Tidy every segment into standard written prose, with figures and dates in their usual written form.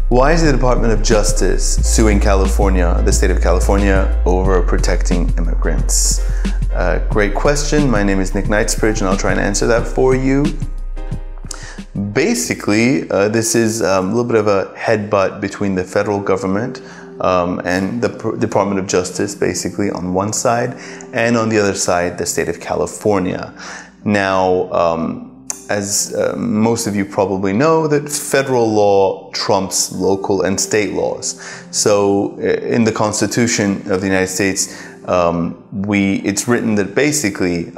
Why is the Department of Justice suing California, the state of California, over protecting immigrants? Great question. My name is Knightsbridge, and I'll try and answer that for you. Basically, this is a little bit of a headbutt between the federal government and the Department of Justice, basically on one side, and on the other side, the state of California. Now, as most of you probably know, that federal law trumps local and state laws. So in the Constitution of the United States, it's written that basically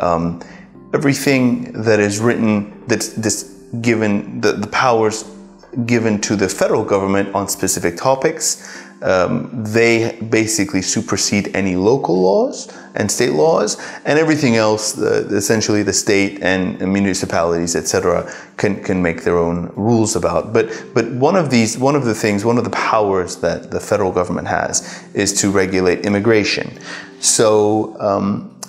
everything that is written, that's given, the powers given to the federal government on specific topics, they basically supersede any local laws and state laws, and everything else, essentially the state and municipalities, etc., can make their own rules about. But one of the powers that the federal government has is to regulate immigration. So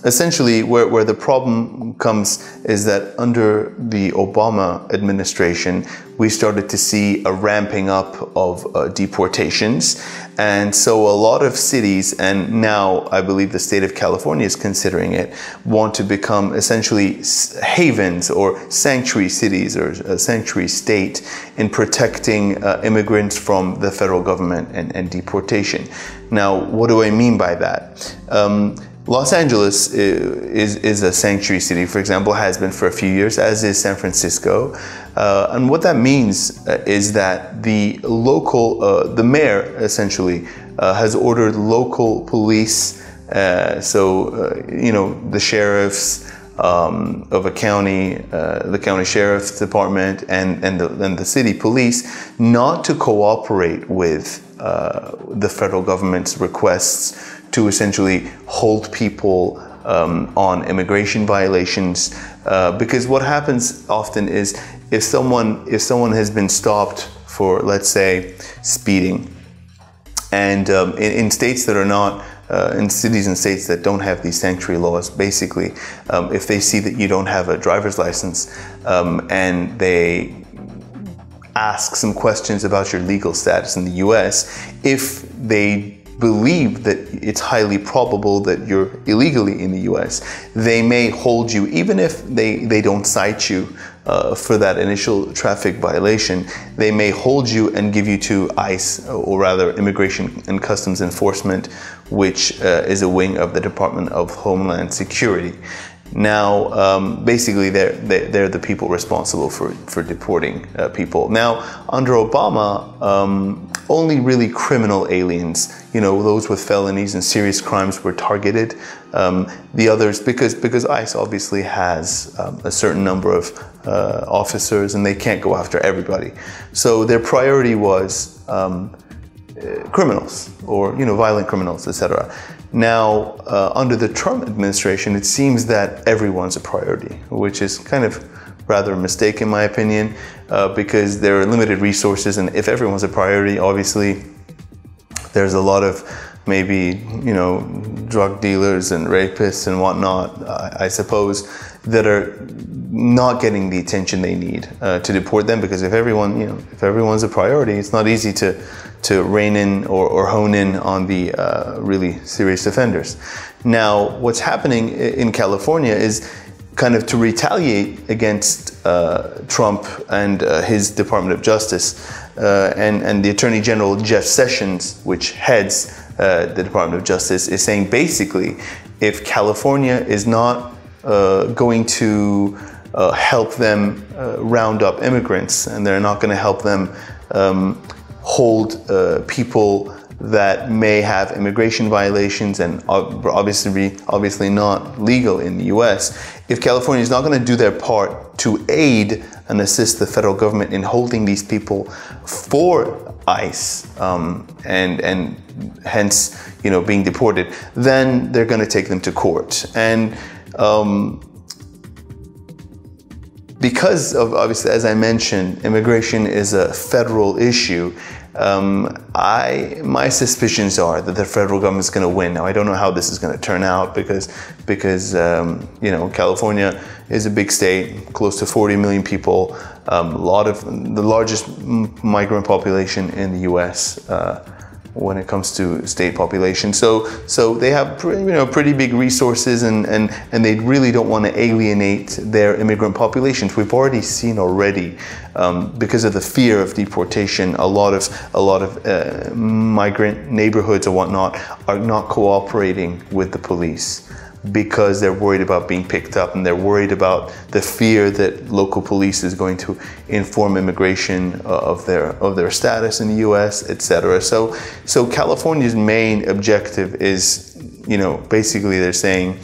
essentially, where the problem comes is that under the Obama administration, we started to see a ramping up of deportations. And so a lot of cities, and now I believe the state of California is considering it, want to become essentially havens or sanctuary cities or a sanctuary state in protecting immigrants from the federal government and deportation. Now, what do I mean by that? Los Angeles is a sanctuary city, for example, has been for a few years, as is San Francisco. And what that means is that the mayor essentially has ordered local police, the sheriffs of a county, the county sheriff's department, and the city police, not to cooperate with the federal government's requests to essentially hold people on immigration violations, because what happens often is if someone has been stopped for, let's say, speeding, and in states that are not, in cities and states that don't have these sanctuary laws, basically, if they see that you don't have a driver's license and they ask some questions about your legal status in the US, if they believe that it's highly probable that you're illegally in the US, they may hold you, even if they don't cite you for that initial traffic violation. They may hold you and give you to ICE, or rather Immigration and Customs Enforcement, which is a wing of the Department of Homeland Security. Now, basically, they're the people responsible for deporting people. Now, under Obama, only really criminal aliens, those with felonies and serious crimes, were targeted. The others, because ICE obviously has a certain number of officers, and they can't go after everybody. So their priority was criminals, or violent criminals, etc. Now, under the Trump administration, it seems that everyone's a priority, which is kind of rather a mistake in my opinion, because there are limited resources, and if everyone's a priority, obviously there's a lot of maybe drug dealers and rapists and whatnot, I suppose, that are not getting the attention they need to deport them, because if everyone's a priority, it's not easy to rein in or hone in on the really serious offenders. Now, what's happening in California is kind of to retaliate against Trump and his Department of Justice, and the Attorney General Jeff Sessions, which heads the Department of Justice, is saying basically, if California is not going to help them round up immigrants, and they're not going to help them hold people that may have immigration violations and obviously not legal in the US, if California is not going to do their part to aid and assist the federal government in holding these people for ICE and hence being deported, then they're going to take them to court. And because of, obviously, as I mentioned, immigration is a federal issue, My suspicions are that the federal government is going to win. Now, I don't know how this is going to turn out because you know, California is a big state, close to 40 million people, the largest migrant population in the U.S. When it comes to state population. So they have pretty big resources, and they really don't want to alienate their immigrant populations. We've already seen because of the fear of deportation, a lot of migrant neighborhoods or whatnot are not cooperating with the police because they're worried about being picked up, and they're worried about the fear that local police is going to inform immigration of their status in the U.S., etc. So California's main objective is, you know, basically they're saying,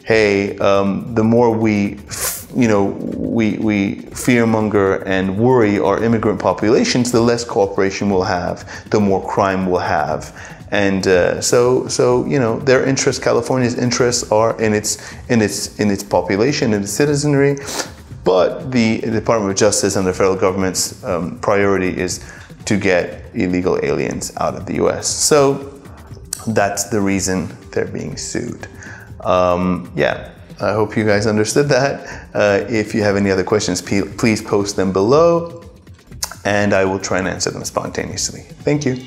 hey, the more we fearmonger and worry our immigrant populations, the less cooperation we'll have, the more crime we'll have. And so you know, their interests, California's interests, are in its population and its citizenry, but the Department of Justice and the federal government's priority is to get illegal aliens out of the U.S. So that's the reason they're being sued. Yeah, I hope you guys understood that. If you have any other questions, please post them below, and I will try and answer them spontaneously. Thank you.